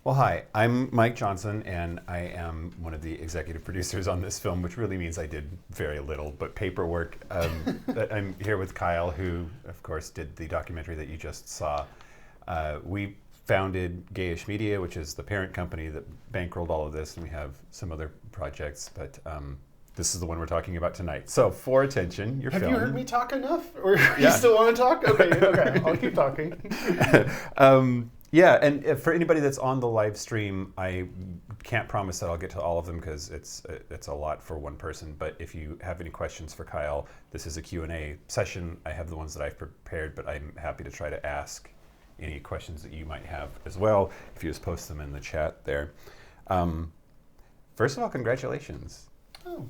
Well, hi, I'm Mike Johnson, and I am one of the executive producers on this film, which really means I did very little but paperwork. But I'm here with Kyle, who, of course, did the documentary that you just saw. We founded Gayish Media, which is the parent company that bankrolled all of this, and we have some other projects, but this is the one we're talking about tonight. So, for attention, your Have film. you heard me talk enough? Or you still want to talk? Okay, I'll keep talking. Yeah, and for anybody that's on the live stream, I can't promise that I'll get to all of them because it's a lot for one person. But if you have any questions for Kyle, this is a Q&A session. I have the ones that I've prepared, but I'm happy to try to ask any questions that you might have as well if you just post them in the chat there. First of all, congratulations. Oh.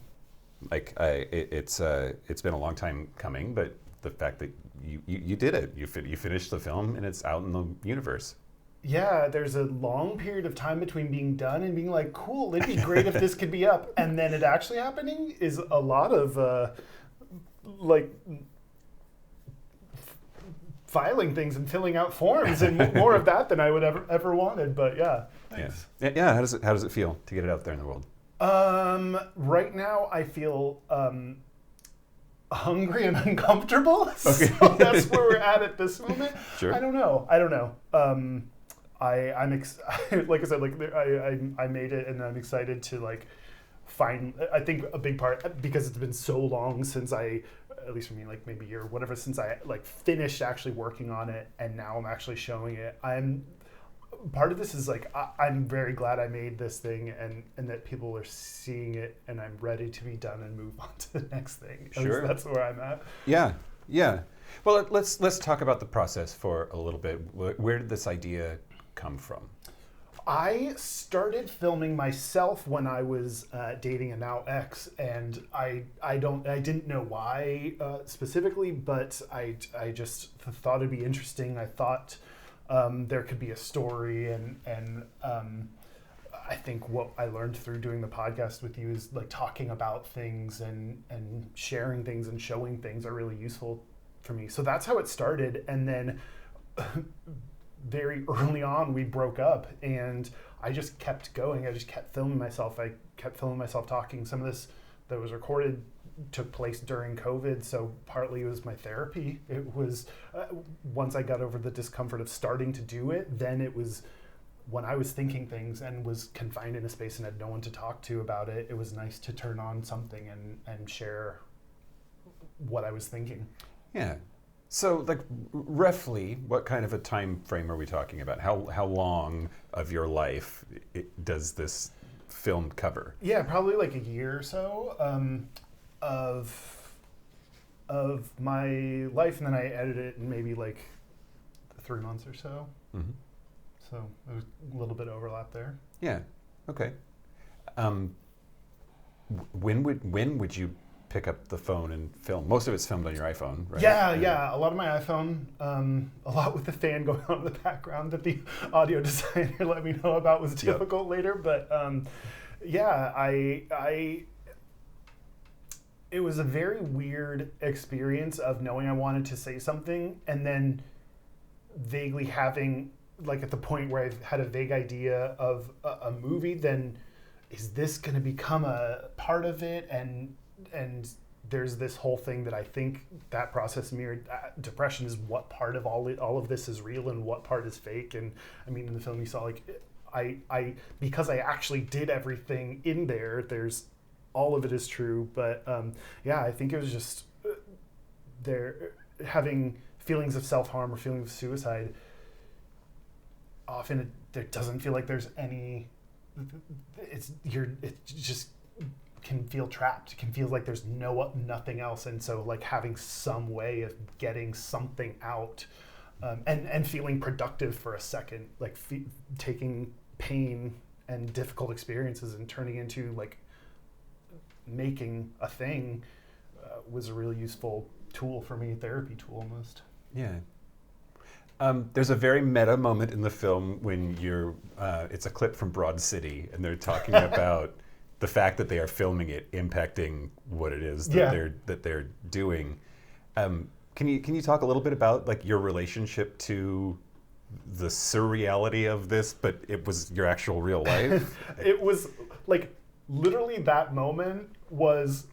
It's been a long time coming, but the fact that you did it, you finished the film and it's out in the universe. Yeah, there's a long period of time between being done and being like, cool, it'd be great if this could be up. And then it actually happening is a lot of filing things and filling out forms and more of that than I would ever wanted. But yeah, thanks. Yeah. How does it feel to get it out there in the world? Right now I feel hungry and uncomfortable. Okay. So that's where we're at this moment. Sure. I don't know. I'm like I said, I made it, and I'm excited to find. I think a big part, because it's been so long since I, at least for me, maybe a year or whatever, since I finished actually working on it, and now I'm actually showing it. Part of this is I'm very glad I made this thing and that people are seeing it, and I'm ready to be done and move on to the next thing. At least that's where I'm at. Yeah. Well, let's talk about the process for a little bit. Where did this idea come from? I started filming myself when I was dating a now ex, and I didn't know why specifically, but I just thought it'd be interesting. I thought there could be a story, and I think what I learned through doing the podcast with you is talking about things and sharing things and showing things are really useful for me. So that's how it started, and then very early on we broke up, and I just kept going. I just kept filming myself. I kept filming myself talking. Some of this that was recorded took place during COVID, so partly it was my therapy. It was once I got over the discomfort of starting to do it, then it was when I was thinking things and was confined in a space and had no one to talk to about it. It was nice to turn on something and share what I was thinking. Yeah. So, roughly, what kind of a time frame are we talking about? How long of your life does this film cover? Yeah, probably a year or so of my life, and then I edited it in maybe 3 months or so. Mm-hmm. So there was a little bit of overlap there. Yeah. Okay. When would you pick up the phone and film? Most of it's filmed on your iPhone, right? Yeah. A lot of my iPhone, a lot with the fan going on in the background that the audio designer let me know about was difficult later. But it was a very weird experience of knowing I wanted to say something and then vaguely having, at the point where I had a vague idea of a movie, then is this going to become a part of it? And there's this whole thing that I think that process mirrored depression is what part of all of this is real and what part is fake. And I mean, in the film you saw, I because I actually did everything in there's all of it is true. But I think it was just there having feelings of self-harm or feelings of suicide. Often there doesn't feel like there's any. It just can feel trapped. It can feel like there's nothing else, and so having some way of getting something out, and feeling productive for a second, taking pain and difficult experiences and turning into making a thing, was a really useful tool for me, therapy tool almost. Yeah. There's a very meta moment in the film when it's a clip from Broad City, and they're talking about the fact that they are filming it impacting what it is that they're doing. Can you talk a little bit about your relationship to the surreality of this, but it was your actual real life? It was like literally that moment was,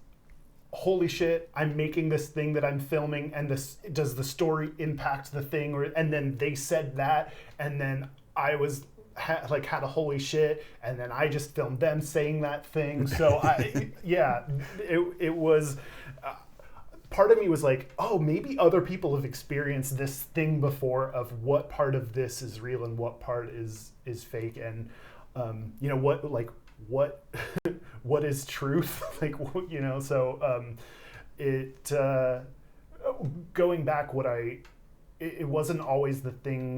holy shit, I'm making this thing that I'm filming, and this, does the story impact the thing? Or, and then they said that, and then I was had a holy shit, and then I just filmed them saying that thing. So it was. Part of me was like, oh, maybe other people have experienced this thing before, of what part of this is real and what part is fake, and what what is truth, going back, it wasn't always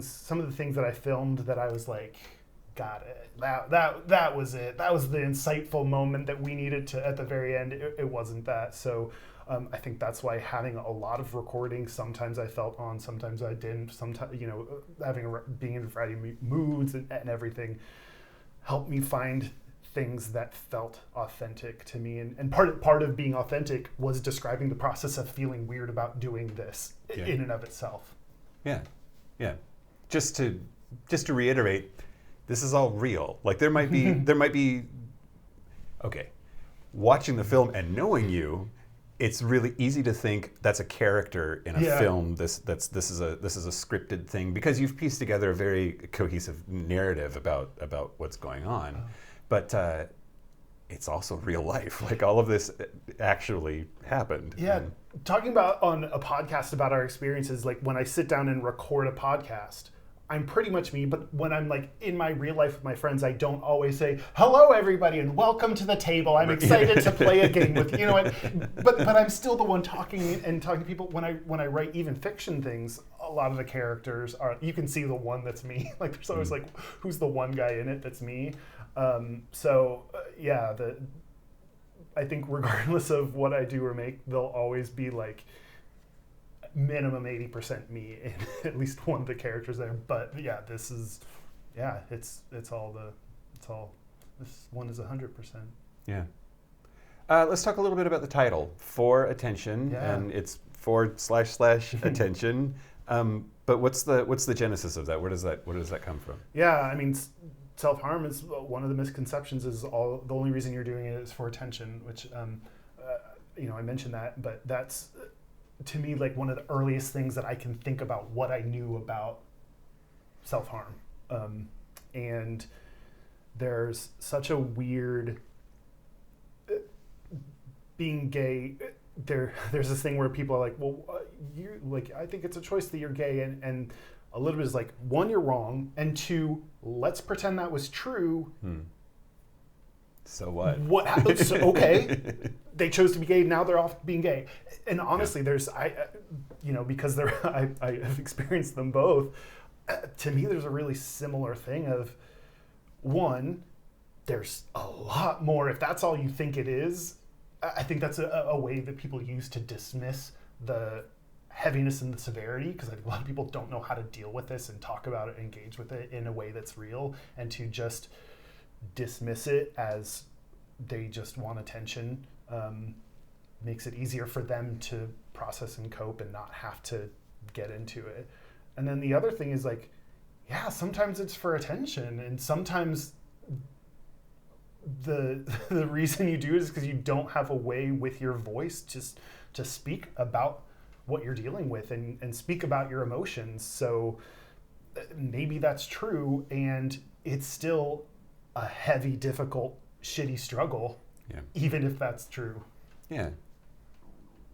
some of the things that I filmed that I was like, got it, that was it, that was the insightful moment that we needed to at the very end. It wasn't that. So I think that's why having a lot of recording, sometimes I felt on, sometimes I didn't, sometimes, being in a variety of moods and everything helped me find things that felt authentic to me. And part of being authentic was describing the process of feeling weird about doing this in and of itself. Yeah. Just to reiterate, this is all real. Like there might be, okay, watching the film and knowing you, it's really easy to think that's a character in a film. This is a scripted thing, because you've pieced together a very cohesive narrative about what's going on. But it's also real life. Like all of this actually happened. Yeah, talking about on a podcast about our experiences, like when I sit down and record a podcast, I'm pretty much me, but when I'm like in my real life with my friends, I don't always say, hello everybody and welcome to the table. I'm excited to play a game with you. But I'm still the one talking to people. When I write even fiction things, a lot of the characters are, you can see the one that's me. Like there's always like, who's the one guy in it that's me? I think regardless of what I do or make, there'll always be like minimum 80% me in at least one of the characters there. But yeah, this one is 100%. Yeah. Let's talk a little bit about the title, For Attention, and it's // attention. But what's the genesis of that? Where does that come from? Yeah, I mean, self-harm is one of the misconceptions, is the only reason you're doing it is for attention, which I mentioned that, but that's to me like one of the earliest things that I can think about what I knew about self-harm. And there's such a weird being gay. There's this thing where people are like, well, you like, I think it's a choice that you're gay, and a little bit is like, one, you're wrong, and two, let's pretend that was true. So what? So, okay, they chose to be gay. Now they're off being gay. And honestly, because I have experienced them both. To me, there's a really similar thing of, one, there's a lot more. If that's all you think it is, I think that's a way that people use to dismiss the heaviness and the severity, because a lot of people don't know how to deal with this and talk about it, engage with it in a way that's real, and to just dismiss it as they just want attention makes it easier for them to process and cope and not have to get into it. And then the other thing is like, yeah, sometimes it's for attention, and sometimes the reason you do it is because you don't have a way with your voice just to speak about what you're dealing with and speak about your emotions. So maybe that's true, and it's still a heavy, difficult, shitty struggle, even if that's true. Yeah.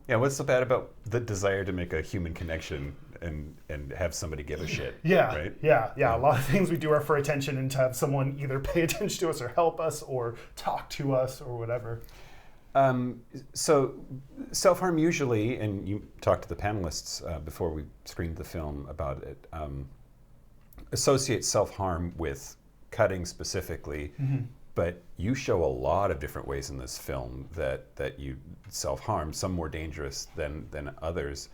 What's so bad about the desire to make a human connection and have somebody give a shit? Yeah, right? Yeah. A lot of things we do are for attention, and to have someone either pay attention to us or help us or talk to us or whatever. So self-harm usually, and you talked to the panelists before we screened the film about it, associates self-harm with cutting specifically, but you show a lot of different ways in this film that you self-harm, some more dangerous than others.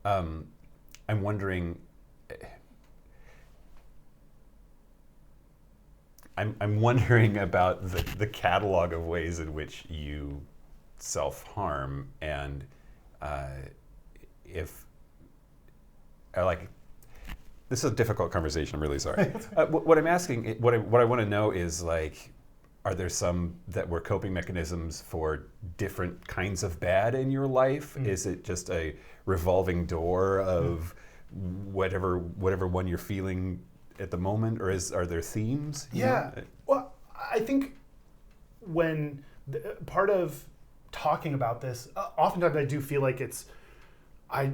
I'm wondering, I'm wondering about the catalog of ways in which you self-harm, and if like This is a difficult conversation. I'm really sorry. What I'm asking, what I want to know is like, are there some that were coping mechanisms for different kinds of bad in your life? Is it just a revolving door of whatever one you're feeling at the moment, or are there themes? Yeah. Well, I think when part of talking about this, oftentimes I do feel like it's, I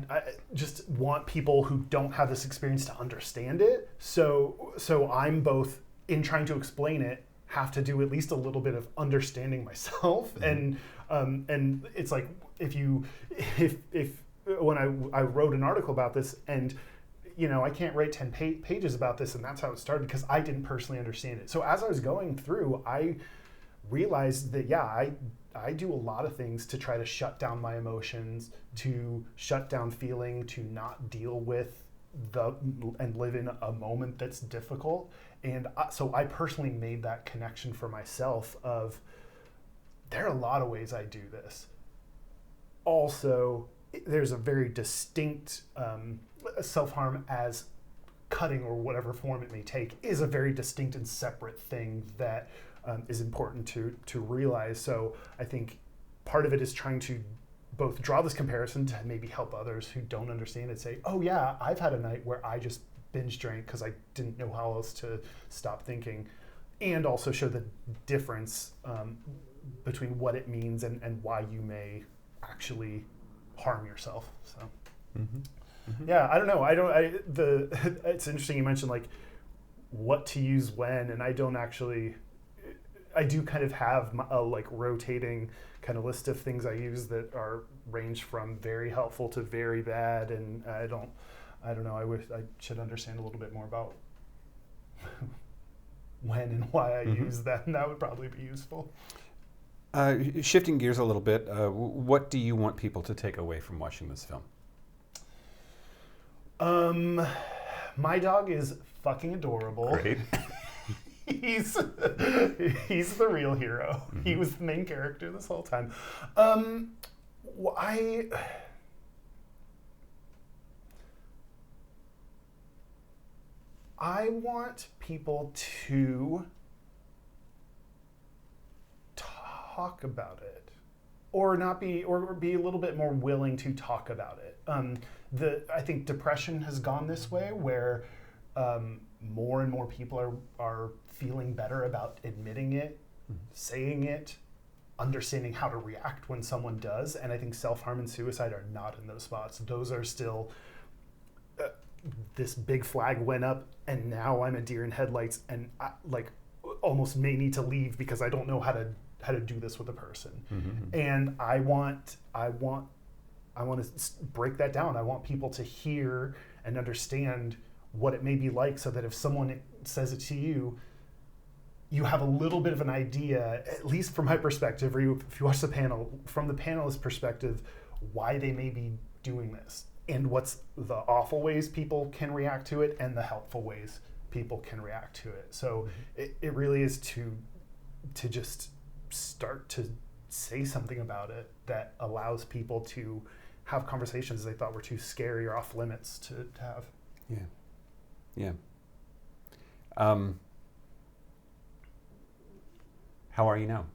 just want people who don't have this experience to understand it. So I'm both, in trying to explain it, have to do at least a little bit of understanding myself. And it's like, if when I wrote an article about this, and I can't write 10 pages about this, and that's how it started, because I didn't personally understand it. So as I was going through, I realized that, I do a lot of things to try to shut down my emotions, to shut down feeling, to not deal with and live in a moment that's difficult. And so I personally made that connection for myself of, there are a lot of ways I do this. Also, there's a very distinct self-harm, as cutting or whatever form it may take, is a very distinct and separate thing that is important to realize. So I think part of it is trying to both draw this comparison to maybe help others who don't understand it say, oh yeah, I've had a night where I just binge drank because I didn't know how else to stop thinking, and also show the difference between what it means and why you may actually harm yourself. So yeah, I don't know. It's interesting you mentioned like what to use when, and I don't actually. I do kind of have a like rotating kind of list of things I use that are range from very helpful to very bad, and I don't know. I wish I should understand a little bit more about when and why I use that, and that would probably be useful. Shifting gears a little bit, what do you want people to take away from watching this film? My dog is fucking adorable. Great. He's the real hero. He was the main character this whole time. I want people to talk about it, or be a little bit more willing to talk about it. I think depression has gone this way, where more and more people are feeling better about admitting it, saying it, understanding how to react when someone does. And I think self-harm and suicide are not in those spots. Those are still, this big flag went up, and now I'm a deer in headlights, and I, like, almost may need to leave because I don't know how to do this with a person. And I want to break that down. I want people to hear and understand what it may be like, so that if someone says it to you, you have a little bit of an idea, at least from my perspective, or if you watch the panel, from the panelist perspective, why they may be doing this, and what's the awful ways people can react to it and the helpful ways people can react to it. So it really is to just start to say something about it that allows people to have conversations they thought were too scary or off limits to have. Yeah. How are you now?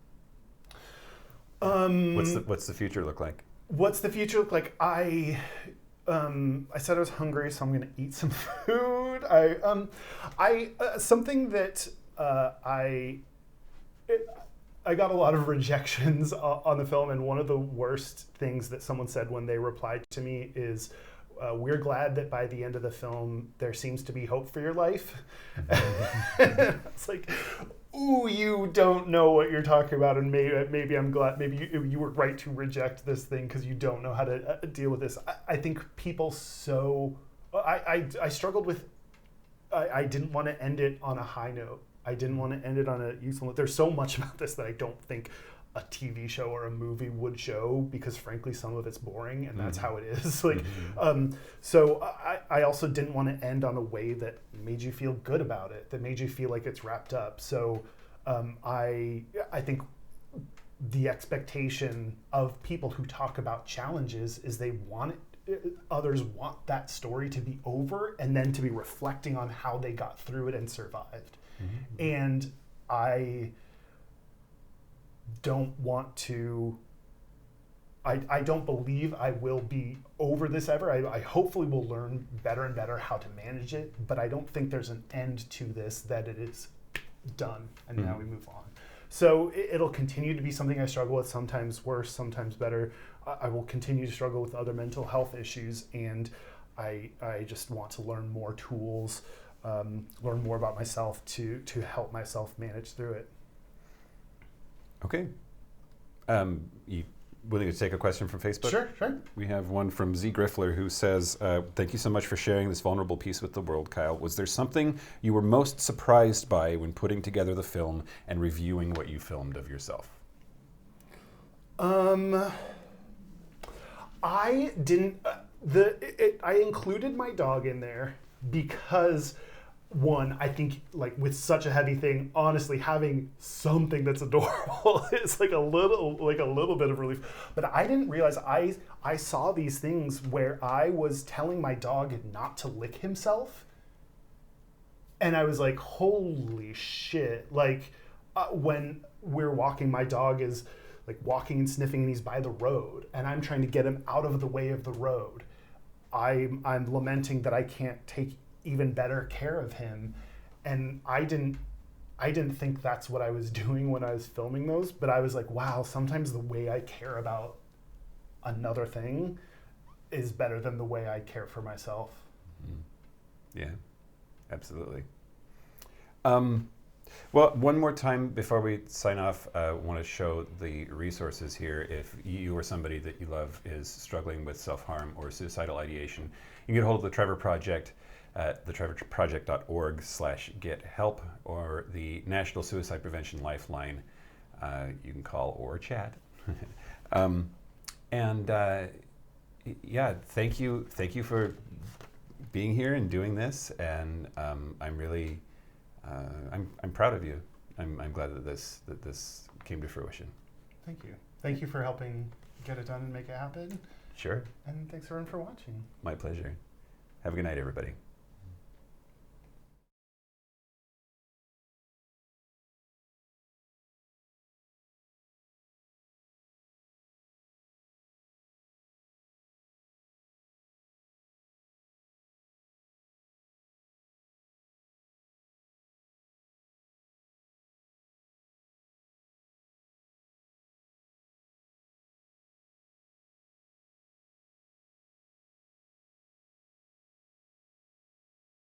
What's the future look like? What's the future look like? I said I was hungry, so I'm gonna eat some food. Something that I got a lot of rejections on the film, and one of the worst things that someone said when they replied to me is, we're glad that by the end of the film there seems to be hope for your life. It's like, ooh, you don't know what you're talking about, and maybe I'm glad, maybe you were right to reject this thing because you don't know how to deal with this. I think people I struggled with, I didn't want to end it on a high note. I didn't want to end it on a useful note. There's so much about this that I don't think a TV show or a movie would show, because frankly some of it's boring, and that's how it is. Like, so I also didn't want to end on a way that made you feel good about it, that made you feel like it's wrapped up. So I think the expectation of people who talk about challenges is they want it others want that story to be over and then to be reflecting on how they got through it and survived. And I don't want to, I don't believe I will be over this ever. I hopefully will learn better and better how to manage it, but I don't think there's an end to this, that it is done and now we move on. So it'll continue to be something I struggle with, sometimes worse, sometimes better. I will continue to struggle with other mental health issues, and I just want to learn more tools, learn more about myself to help myself manage through it. Okay. You willing to take a question from Facebook? Sure. We have one from Z Griffler who says, thank you so much for sharing this vulnerable piece with the world, Kyle. Was there something you were most surprised by when putting together the film and reviewing what you filmed of yourself? I didn't, I included my dog in there because, one, I think like with such a heavy thing, honestly, having something that's adorable is like a little bit of relief. But I didn't realize I saw these things where I was telling my dog not to lick himself, and I was like, holy shit! Like when we're walking, my dog is like walking and sniffing, and he's by the road, and I'm trying to get him out of the way of the road. I'm lamenting that I can't take even better care of him, and I didn't think that's what I was doing when I was filming those, but I was like, wow, sometimes the way I care about another thing is better than the way I care for myself. Yeah, absolutely. Well, one more time before we sign off, I want to show the resources here. If you or somebody that you love is struggling with self-harm or suicidal ideation, you can get a hold of the Trevor Project at thetrevorproject.org/gethelp, or the National Suicide Prevention Lifeline. You can call or chat. Yeah, thank you for being here and doing this, and I'm really I'm proud of you. I'm glad that this came to fruition. Thank you. Thank you for helping get it done and make it happen. Sure. And thanks everyone for watching. My pleasure. Have a good night, everybody.